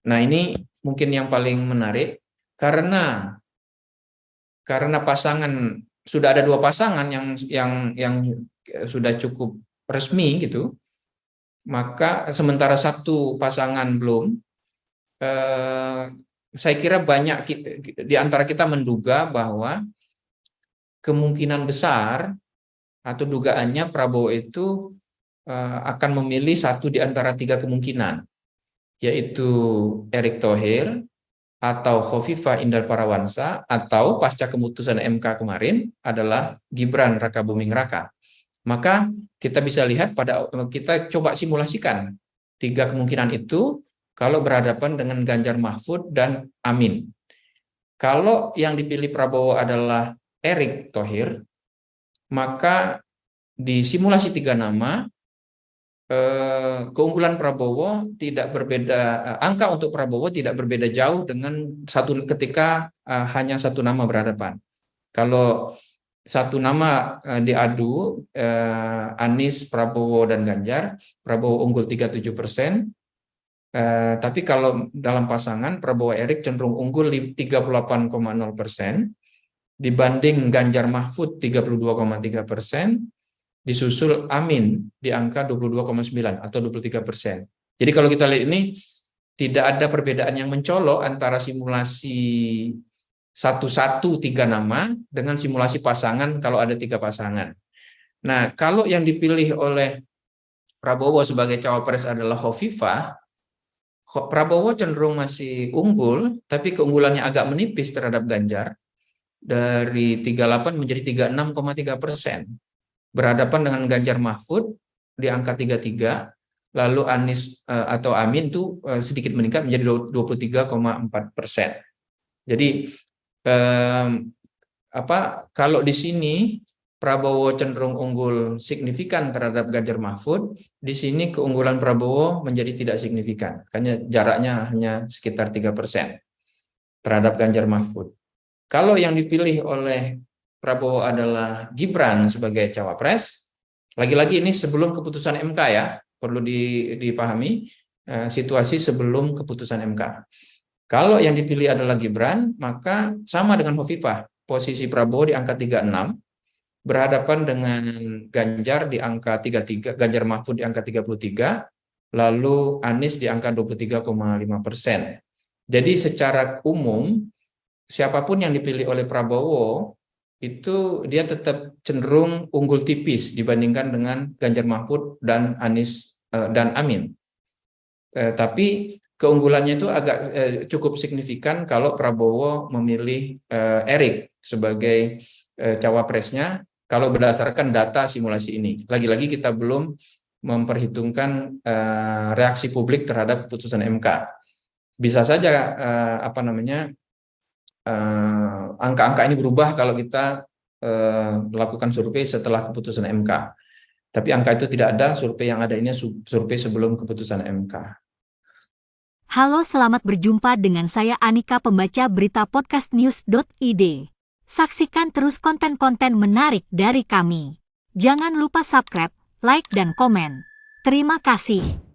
Nah, ini mungkin yang paling menarik karena pasangan sudah ada dua pasangan yang sudah cukup resmi gitu, maka sementara satu pasangan belum, eh, saya kira banyak di antara kita menduga bahwa kemungkinan besar atau dugaannya Prabowo itu akan memilih satu di antara tiga kemungkinan, yaitu Erick Thohir atau Khofifah Indar Parawansa, atau pasca keputusan MK kemarin adalah Gibran Rakabuming Raka. Maka kita bisa lihat kita coba simulasikan tiga kemungkinan itu kalau berhadapan dengan Ganjar Mahfud dan Amin. Kalau yang dipilih Prabowo adalah Erick Thohir, maka di simulasi tiga nama keunggulan Prabowo tidak berbeda, angka untuk Prabowo tidak berbeda jauh dengan ketika hanya satu nama berhadapan. Kalau satu nama diadu, Anies, Prabowo, dan Ganjar, Prabowo unggul 37%, tapi kalau dalam pasangan Prabowo Erick cenderung unggul 38,0% dibanding Ganjar Mahfud 32,3%, disusul Amin di angka 22,9 atau 23%. Jadi kalau kita lihat ini tidak ada perbedaan yang mencolok antara simulasi satu-satu tiga nama dengan simulasi pasangan kalau ada tiga pasangan. Nah, kalau yang dipilih oleh Prabowo sebagai cawapres adalah Khofifah, Prabowo cenderung masih unggul, tapi keunggulannya agak menipis terhadap Ganjar dari 38 menjadi 36,3%. Berhadapan dengan Ganjar Mahfud di angka 33, lalu Anies atau Amin itu sedikit meningkat menjadi 23,4%. Jadi kalau di sini Prabowo cenderung unggul signifikan terhadap Ganjar Mahfud, di sini keunggulan Prabowo menjadi tidak signifikan, hanya jaraknya hanya sekitar 3% terhadap Ganjar Mahfud. Kalau yang dipilih oleh Prabowo adalah Gibran sebagai cawapres, lagi-lagi ini sebelum keputusan MK ya, perlu dipahami situasi sebelum keputusan MK. Kalau yang dipilih adalah Gibran, maka sama dengan Khofifah, posisi Prabowo di angka 36, berhadapan dengan Ganjar di angka 33, Ganjar Mahfud di angka 33, lalu Anies di angka 23,5%. Jadi secara umum, siapapun yang dipilih oleh Prabowo, itu dia tetap cenderung unggul tipis dibandingkan dengan Ganjar Mahfud dan Anies dan Amin. Tapi keunggulannya itu agak cukup signifikan kalau Prabowo memilih Erick sebagai cawapresnya kalau berdasarkan data simulasi ini. Lagi-lagi kita belum memperhitungkan reaksi publik terhadap keputusan MK. Bisa saja angka-angka ini berubah kalau kita lakukan survei setelah keputusan MK. Tapi angka itu tidak ada, survei yang ada ini survei sebelum keputusan MK. Halo, selamat berjumpa dengan saya Anika, pembaca berita podcastnews.id. Saksikan terus konten-konten menarik dari kami. Jangan lupa subscribe, like, dan komen. Terima kasih.